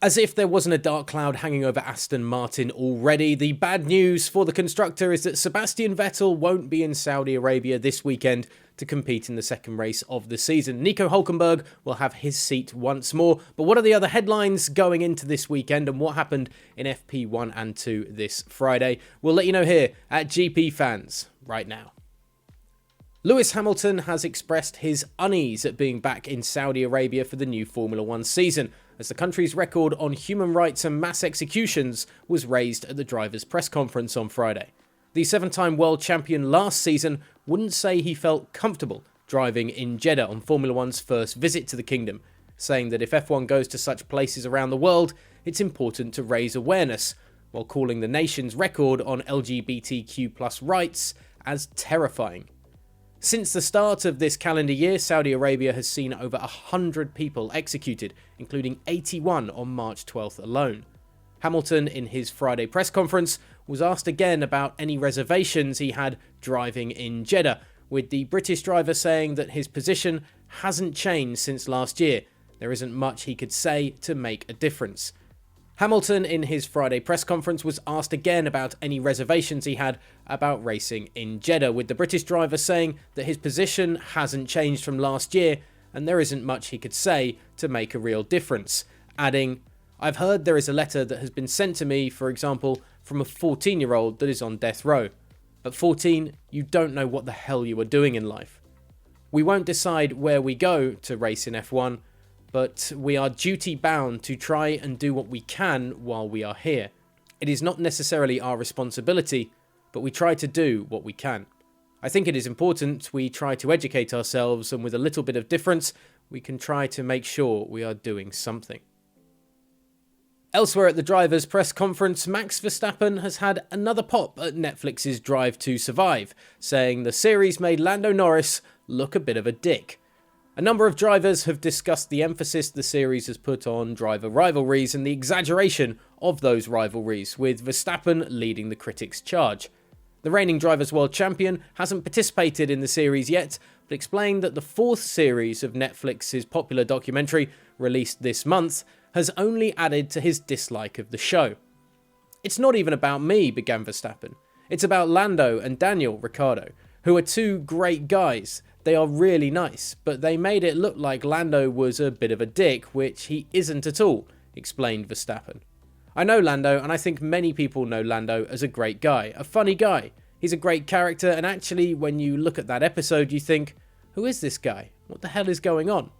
As if there wasn't a dark cloud hanging over Aston Martin already, the bad news for the constructor is that Sebastian Vettel won't be in Saudi Arabia this weekend to compete in the second race of the season. Nico Hülkenberg will have his seat once more. But what are the other headlines going into this weekend and what happened in FP1 and 2 this Friday? We'll let you know here at GPFans right now. Lewis Hamilton has expressed his unease at being back in Saudi Arabia for the new Formula 1 season, as the country's record on human rights and mass executions was raised at the driver's press conference on Friday. The 7-time world champion last season wouldn't say he felt comfortable driving in Jeddah on Formula 1's first visit to the kingdom, saying that if F1 goes to such places around the world, it's important to raise awareness, while calling the nation's record on LGBTQ+ rights as terrifying. Since the start of this calendar year, Saudi Arabia has seen over 100 people executed, including 81 on March 12th alone. Hamilton, in his Friday press conference, was asked again about any reservations he had driving in Jeddah, with the British driver saying that his position hasn't changed since last year. There isn't much he could say to make a difference. Hamilton, in his Friday press conference, was asked again about any reservations he had about racing in Jeddah, with the British driver saying that his position hasn't changed from last year and there isn't much he could say to make a real difference, adding, "I've heard there is a letter that has been sent to me, for example, from a 14-year-old that is on death row. At 14, you don't know what the hell you are doing in life. We won't decide where we go to race in F1, but we are duty bound to try and do what we can while we are here. It is not necessarily our responsibility, but we try to do what we can. I think it is important we try to educate ourselves, and with a little bit of difference, we can try to make sure we are doing something." Elsewhere at the drivers' press conference, Max Verstappen has had another pop at Netflix's Drive to Survive, saying the series made Lando Norris look a bit of a dick. A number of drivers have discussed the emphasis the series has put on driver rivalries and the exaggeration of those rivalries, with Verstappen leading the critics' charge. The reigning Drivers' World Champion hasn't participated in the series yet, but explained that the fourth series of Netflix's popular documentary, released this month, has only added to his dislike of the show. "It's not even about me," began Verstappen. "It's about Lando and Daniel Ricciardo, who are two great guys. They are really nice, but they made it look like Lando was a bit of a dick, which he isn't at all," explained Verstappen. "I know Lando, and I think many people know Lando as a great guy, a funny guy. He's a great character, and actually, when you look at that episode, you think, who is this guy? What the hell is going on?"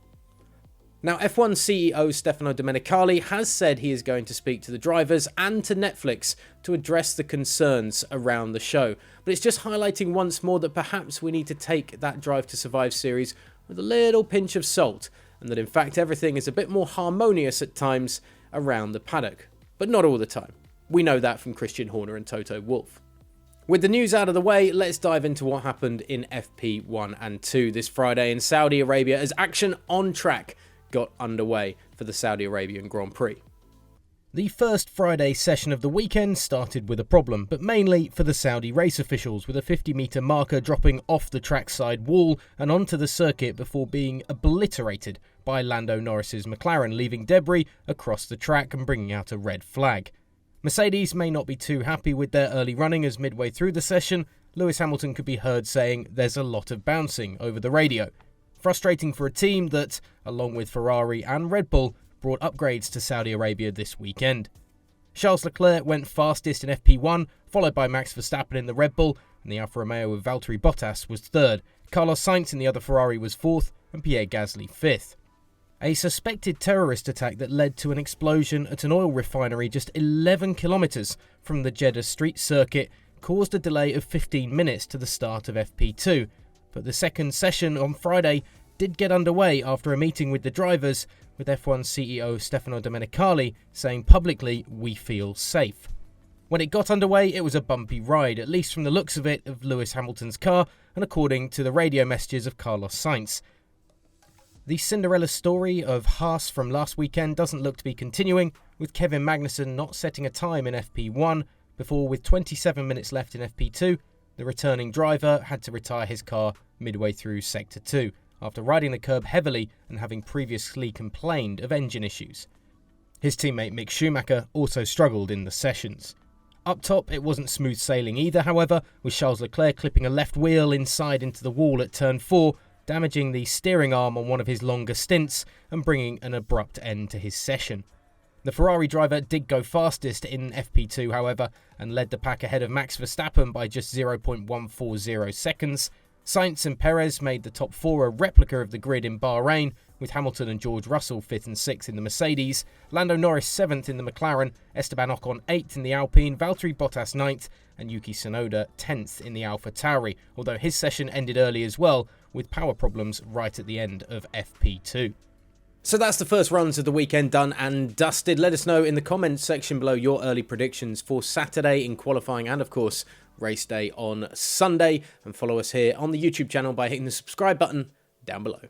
Now, F1 CEO Stefano Domenicali has said he is going to speak to the drivers and to Netflix to address the concerns around the show, but it's just highlighting once more that perhaps we need to take that Drive to Survive series with a little pinch of salt, and that in fact everything is a bit more harmonious at times around the paddock, but not all the time. We know that from Christian Horner and Toto Wolff. With the news out of the way, let's dive into what happened in FP1 and 2 this Friday in Saudi Arabia as action on track got underway for the Saudi Arabian Grand Prix. The first Friday session of the weekend started with a problem, but mainly for the Saudi race officials, with a 50-metre marker dropping off the trackside wall and onto the circuit before being obliterated by Lando Norris's McLaren, leaving debris across the track and bringing out a red flag. Mercedes may not be too happy with their early running, as midway through the session, Lewis Hamilton could be heard saying there's a lot of bouncing over the radio. Frustrating for a team that, along with Ferrari and Red Bull, brought upgrades to Saudi Arabia this weekend. Charles Leclerc went fastest in FP1, followed by Max Verstappen in the Red Bull, and the Alfa Romeo with Valtteri Bottas was third. Carlos Sainz in the other Ferrari was fourth, and Pierre Gasly fifth. A suspected terrorist attack that led to an explosion at an oil refinery just 11 kilometres from the Jeddah street circuit caused a delay of 15 minutes to the start of FP2, but the second session on Friday did get underway after a meeting with the drivers, with F1 CEO Stefano Domenicali saying publicly, "We feel safe." When it got underway, it was a bumpy ride, at least from the looks of it, of Lewis Hamilton's car, and according to the radio messages of Carlos Sainz. The Cinderella story of Haas from last weekend doesn't look to be continuing, with Kevin Magnussen not setting a time in FP1 before, with 27 minutes left in FP2, the returning driver had to retire his car midway through Sector 2, after riding the curb heavily and having previously complained of engine issues. His teammate Mick Schumacher also struggled in the sessions. Up top, it wasn't smooth sailing either, however, with Charles Leclerc clipping a left wheel inside into the wall at turn 4, damaging the steering arm on one of his longer stints and bringing an abrupt end to his session. The Ferrari driver did go fastest in FP2, however, and led the pack ahead of Max Verstappen by just 0.140 seconds. Sainz and Perez made the top 4 a replica of the grid in Bahrain, with Hamilton and George Russell 5th and 6th in the Mercedes, Lando Norris 7th in the McLaren, Esteban Ocon 8th in the Alpine, Valtteri Bottas 9th, and Yuki Tsunoda 10th in the AlphaTauri, although his session ended early as well, with power problems right at the end of FP2. So that's the first runs of the weekend done and dusted. Let us know in the comments section below your early predictions for Saturday in qualifying and, of course, race day on Sunday. And follow us here on the YouTube channel by hitting the subscribe button down below.